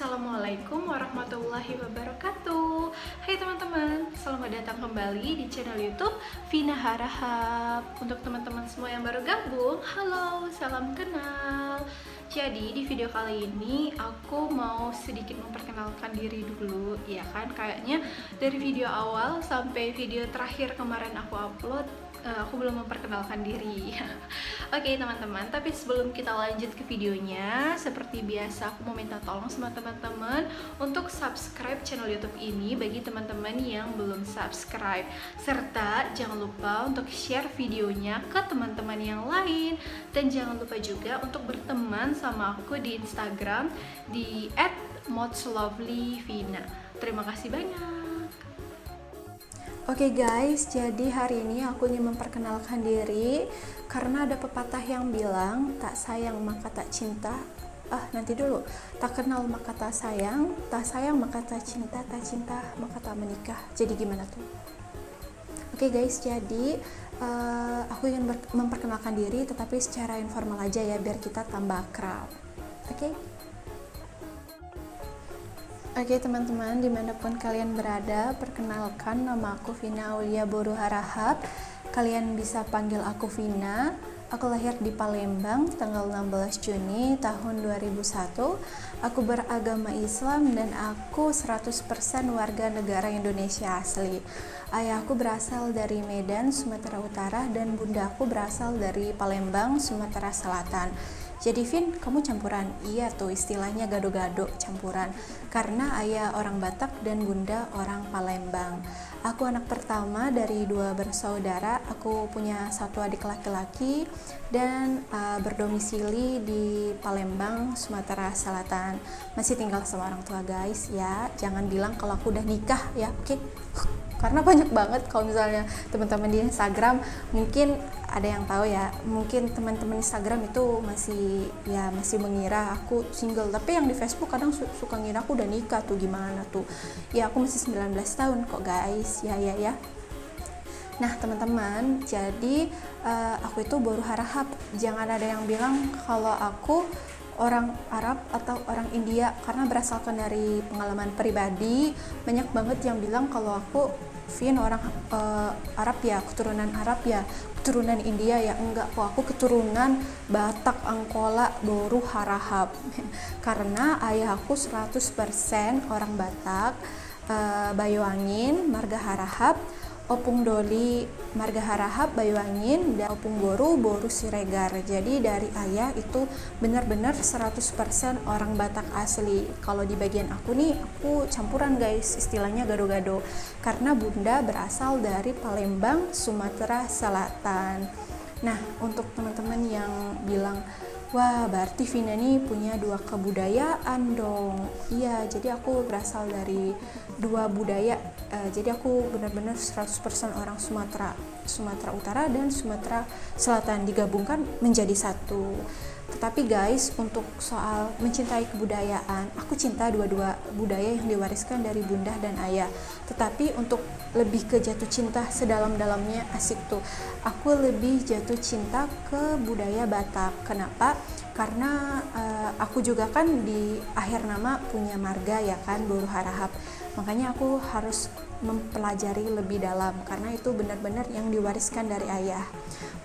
Assalamualaikum warahmatullahi wabarakatuh. Hai teman-teman, selamat datang kembali di channel YouTube Vina Harahap. Untuk teman-teman semua yang baru gabung, halo, salam kenal. Jadi di video kali ini aku mau sedikit memperkenalkan diri dulu, ya kan? Kayaknya dari video awal sampai video terakhir kemarin aku upload, aku belum memperkenalkan diri. Oke teman-teman, tapi sebelum kita lanjut ke videonya, seperti biasa aku mau minta tolong sama teman-teman untuk subscribe channel YouTube ini bagi teman-teman yang belum subscribe, serta jangan lupa untuk share videonya ke teman-teman yang lain, dan jangan lupa juga untuk berteman sama aku di Instagram di @modslovelyvina. Terima kasih banyak. Oke guys, jadi hari ini aku ingin memperkenalkan diri karena ada pepatah yang bilang tak sayang maka tak cinta. Nanti dulu. Tak kenal maka tak sayang maka tak cinta maka tak menikah. Jadi gimana tuh? Oke guys, jadi aku ingin memperkenalkan diri tetapi secara informal aja ya biar kita tambah akrab. Oke teman-teman, dimanapun kalian berada, perkenalkan nama aku Vina Aulia Boru Harahap. Kalian bisa panggil aku Vina. Aku lahir di Palembang tanggal 16 Juni tahun 2001. Aku beragama Islam dan aku 100% warga negara Indonesia asli. Ayahku berasal dari Medan, Sumatera Utara, dan bunda aku berasal dari Palembang, Sumatera Selatan. Jadi Vin, kamu campuran? Iya tuh, istilahnya gado-gado campuran. Karena ayah orang Batak dan bunda orang Palembang. Aku anak pertama dari 2 bersaudara. Aku punya 1 adik laki-laki dan berdomisili di Palembang, Sumatera Selatan. Masih tinggal sama orang tua guys ya. Jangan bilang kalau aku udah nikah ya, oke? Karena banyak banget kalau misalnya teman-teman di Instagram mungkin ada yang tahu ya, mungkin teman-teman Instagram itu masih mengira aku single, tapi yang di Facebook kadang suka ngira aku udah nikah tuh, gimana tuh ya, aku masih 19 tahun kok guys ya. Nah teman-teman, jadi aku itu Boru Harahap. Jangan ada yang bilang kalau aku orang Arab atau orang India, karena berasalkan dari pengalaman pribadi. Banyak banget yang bilang kalau aku Vin orang Arab ya, keturunan Arab ya, keturunan India ya. Enggak kok, aku keturunan Batak, Angkola, Boru Harahap. Karena ayah aku 100% orang Batak, Bayuangin, Marga Harahap, Opung Doli, Marga Harahap, Bayuangin, dan Opung Boru, Boru Siregar. Jadi dari ayah itu benar-benar 100% orang Batak asli. Kalau di bagian aku nih, aku campuran guys, istilahnya gado-gado. Karena bunda berasal dari Palembang, Sumatera Selatan. Nah, untuk teman-teman yang bilang, wah berarti Vina nih punya 2 kebudayaan dong. Iya, jadi aku berasal dari 2 budaya. Jadi aku benar-benar 100% orang Sumatera Utara dan Sumatera Selatan digabungkan menjadi satu. Tetapi guys, untuk soal mencintai kebudayaan, aku cinta dua-dua budaya yang diwariskan dari bunda dan ayah. Tetapi untuk lebih ke jatuh cinta sedalam-dalamnya, asik tuh, aku lebih jatuh cinta ke budaya Batak. Kenapa? Karena aku juga kan di akhir nama punya marga ya kan, Boru Harahap. Makanya aku harus mempelajari lebih dalam karena itu benar-benar yang diwariskan dari ayah.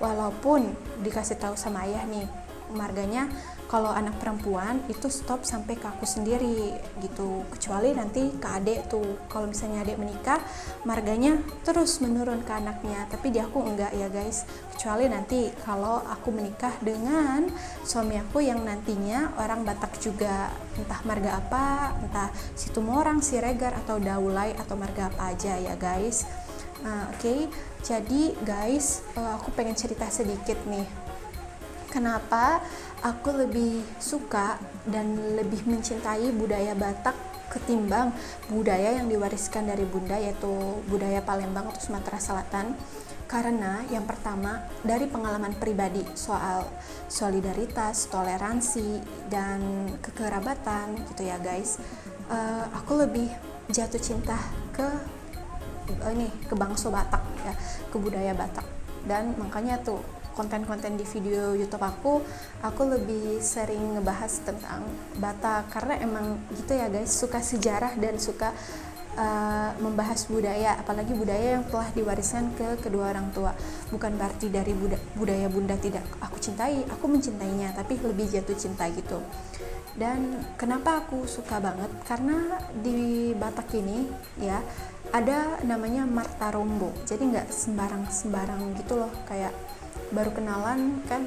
Walaupun dikasih tahu sama ayah nih, marganya kalau anak perempuan itu stop sampai ke aku sendiri gitu, kecuali nanti ke adik tuh. Kalau misalnya adik menikah, marganya terus menurun ke anaknya, tapi di aku enggak ya guys, kecuali nanti kalau aku menikah dengan suami aku yang nantinya orang Batak juga, entah marga apa, entah Situmorang, Siregar, atau Daulay, atau marga apa aja ya guys. Oke. Jadi guys, aku pengen cerita sedikit nih, kenapa aku lebih suka dan lebih mencintai budaya Batak ketimbang budaya yang diwariskan dari bunda, yaitu budaya Palembang atau Sumatera Selatan. Karena yang pertama, dari pengalaman pribadi soal solidaritas, toleransi, dan kekerabatan gitu ya guys, aku lebih jatuh cinta ke bangsa Batak ya, ke budaya Batak. Dan makanya tuh konten-konten di video YouTube aku lebih sering ngebahas tentang Batak karena emang gitu ya guys, suka sejarah dan suka membahas budaya, apalagi budaya yang telah diwariskan ke kedua orang tua. Bukan berarti dari budaya bunda tidak aku cintai, aku mencintainya, tapi lebih jatuh cinta gitu. Dan kenapa aku suka banget, karena di Batak ini ya ada namanya Marta Rombo, jadi nggak sembarang gitu loh, kayak baru kenalan kan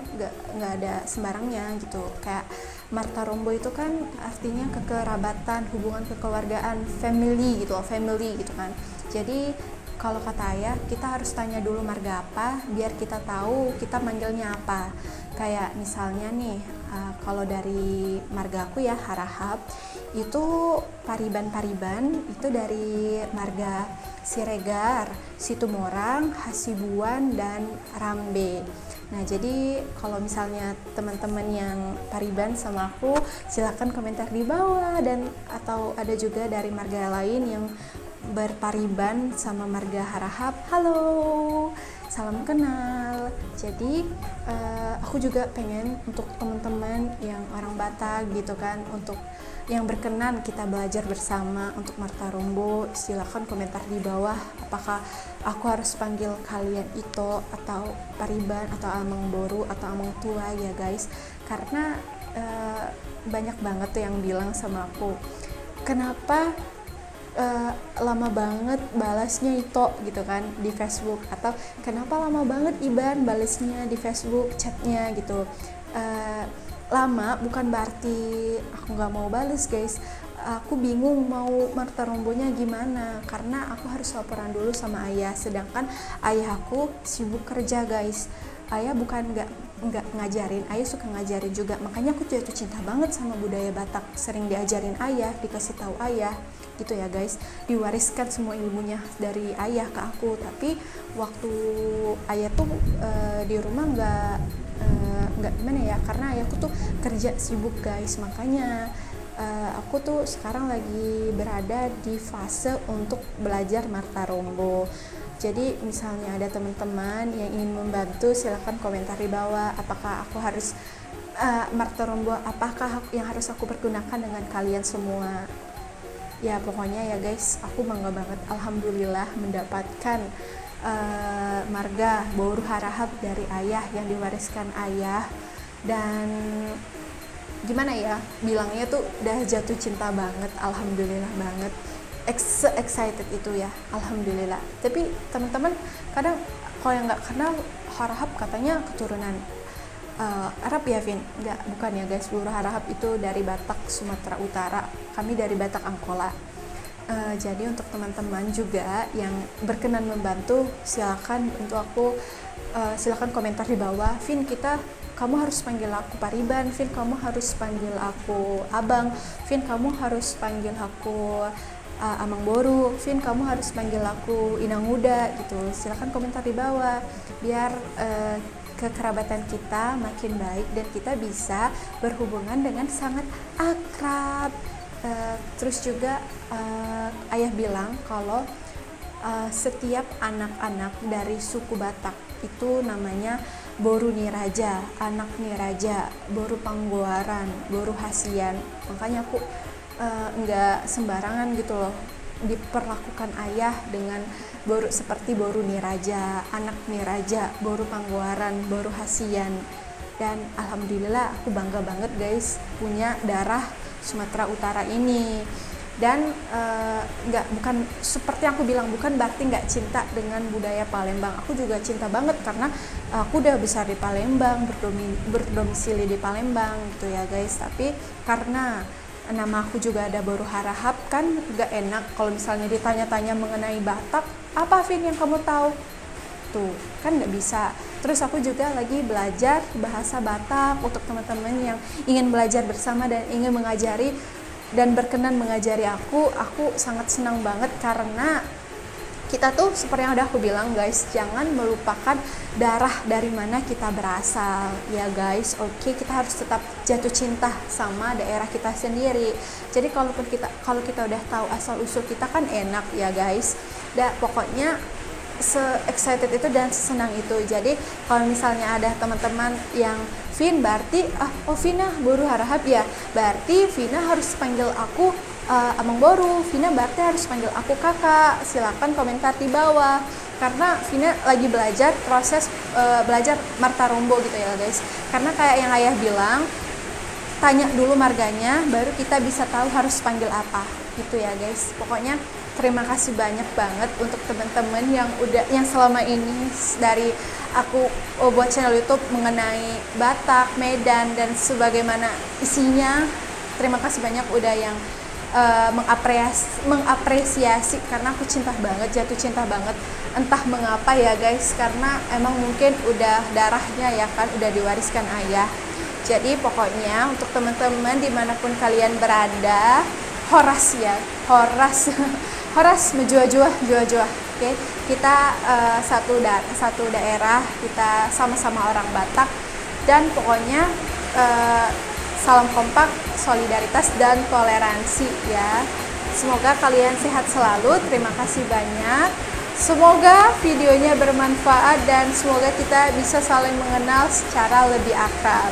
nggak ada sembarangnya gitu. Kayak Marta Rombo itu kan artinya kekerabatan, hubungan kekeluargaan, family gitu loh, family gitu kan. Jadi kalau kata ayah, kita harus tanya dulu marga apa biar kita tahu kita manggilnya apa. Kayak misalnya nih, kalau dari marga aku ya Harahap, itu Pariban itu dari marga Siregar, Situmorang, Hasibuan, dan Rambe. Nah, jadi kalau misalnya teman-teman yang Pariban sama aku, silakan komentar di bawah, dan atau ada juga dari marga lain yang berpariban sama marga Harahap. Halo, salam kenal. Jadi aku juga pengen untuk teman-teman yang orang Batak gitu kan, untuk yang berkenan kita belajar bersama untuk Marta Rombo, silakan komentar di bawah apakah aku harus panggil kalian Ito atau Pariban atau Amang Boru atau Amang Tua ya guys. Karena banyak banget tuh yang bilang sama aku, kenapa lama banget balasnya Ito gitu kan di Facebook, atau kenapa lama banget Iban balasnya di Facebook chatnya gitu. Lama bukan berarti aku nggak mau balas guys, aku bingung mau Marta Rombonya gimana karena aku harus laporan dulu sama ayah, sedangkan ayah aku sibuk kerja guys. Ayah bukan nggak ngajarin, ayah suka ngajarin juga, makanya aku jatuh cinta banget sama budaya Batak, sering diajarin ayah, dikasih tahu ayah gitu ya guys, diwariskan semua ilmunya dari ayah ke aku. Tapi waktu ayah tuh di rumah nggak gimana ya, karena ayahku tuh kerja sibuk guys, makanya aku tuh sekarang lagi berada di fase untuk belajar Marta Rombo. Jadi misalnya ada teman-teman yang ingin membantu, silahkan komentar di bawah apakah aku harus Marta Rombo, apakah yang harus aku pergunakan dengan kalian semua. Ya pokoknya ya guys, aku bangga banget alhamdulillah mendapatkan marga Boru Harahap dari ayah yang diwariskan ayah. Dan gimana ya bilangnya tuh udah jatuh cinta banget, alhamdulillah banget, excited itu ya, alhamdulillah. Tapi teman-teman kadang kalau yang nggak kenal Harahap katanya keturunan Arab ya Vin? Nggak, bukan ya guys, Boru Harahap itu dari Batak Sumatera Utara, kami dari Batak Angkola. Jadi untuk teman-teman juga yang berkenan membantu, silakan untuk aku silakan komentar di bawah, Vin kamu harus panggil aku Pariban, Vin kamu harus panggil aku Abang, Vin kamu harus panggil aku Amang Boru, Vin kamu harus panggil aku Inang Muda gitu. Silakan komentar di bawah biar kekerabatan kita makin baik dan kita bisa berhubungan dengan sangat akrab. Terus juga ayah bilang kalau setiap anak-anak dari suku Batak itu namanya Boru Niraja, anak Niraja, Boru Panggoaran, Boru Hasian. Makanya aku nggak sembarangan gitu loh diperlakukan ayah dengan Boru seperti Boru Niraja, anak Niraja, Boru Panggoaran, Boru Hasian. Dan alhamdulillah aku bangga banget guys punya darah Sumatera Utara ini. Dan bukan seperti yang aku bilang, bukan berarti nggak cinta dengan budaya Palembang. Aku juga cinta banget karena aku udah besar di Palembang, berdomisili di Palembang gitu ya guys. Tapi karena nama aku juga ada Boru Harahap, kan gak enak kalau misalnya ditanya-tanya mengenai Batak, apa Vin yang kamu tahu? Tuh, kan nggak bisa. Terus aku juga lagi belajar bahasa Batak untuk teman-teman yang ingin belajar bersama dan ingin mengajari dan berkenan mengajari aku sangat senang banget karena kita tuh seperti yang udah aku bilang guys, jangan melupakan darah dari mana kita berasal ya guys. Oke, kita harus tetap jatuh cinta sama daerah kita sendiri. Jadi kalau kita udah tahu asal usul kita kan enak ya guys. Pokoknya se-excited itu dan senang itu. Jadi kalau misalnya ada teman-teman yang Vin berarti Vina Boru Harahap ya, berarti Vina harus panggil aku Amang Boru, Vina berarti harus panggil aku kakak. Silakan komentar di bawah, karena Vina lagi belajar proses belajar Marta Rombo gitu ya guys. Karena kayak yang ayah bilang, tanya dulu marganya baru kita bisa tahu harus panggil apa gitu ya guys. Pokoknya terima kasih banyak banget untuk teman-teman yang selama ini dari aku buat channel YouTube mengenai Batak, Medan dan sebagaimana isinya. Terima kasih banyak udah yang mengapresiasi, karena aku jatuh cinta banget, entah mengapa ya guys, karena emang mungkin udah darahnya ya kan, udah diwariskan ayah. Jadi pokoknya untuk teman-teman dimanapun kalian berada, horas menjua-jua. Oke, kita satu daerah, kita sama-sama orang Batak, dan pokoknya salam kompak, solidaritas dan toleransi ya. Semoga kalian sehat selalu. Terima kasih banyak. Semoga videonya bermanfaat dan semoga kita bisa saling mengenal secara lebih akrab.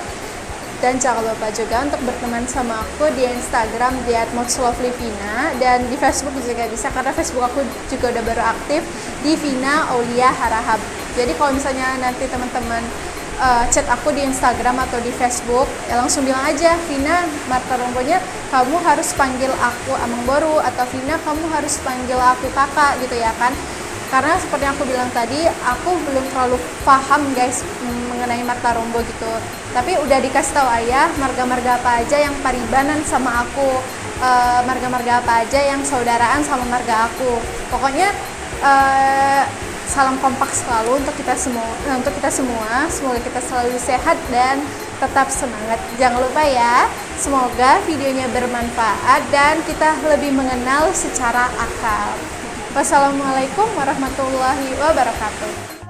Dan jangan lupa juga untuk berteman sama aku di Instagram @motslovelyvina, dan di Facebook juga bisa, karena Facebook aku juga udah baru aktif di Vina Aulia Harahap. Jadi kalau misalnya nanti teman-teman chat aku di Instagram atau di Facebook, ya langsung bilang aja, Vina Marta Rombonya kamu harus panggil aku Amang Boru, atau Vina kamu harus panggil aku kakak gitu ya kan. Karena seperti yang aku bilang tadi, aku belum terlalu paham guys mengenai Marta Rombo gitu. Tapi udah dikasih tahu ayah marga-marga apa aja yang paribanan sama aku, marga-marga apa aja yang saudaraan sama marga aku. Pokoknya salam kompak selalu untuk kita semua. Semoga kita selalu sehat dan tetap semangat. Jangan lupa ya, semoga videonya bermanfaat dan kita lebih mengenal secara akal. Wassalamualaikum warahmatullahi wabarakatuh.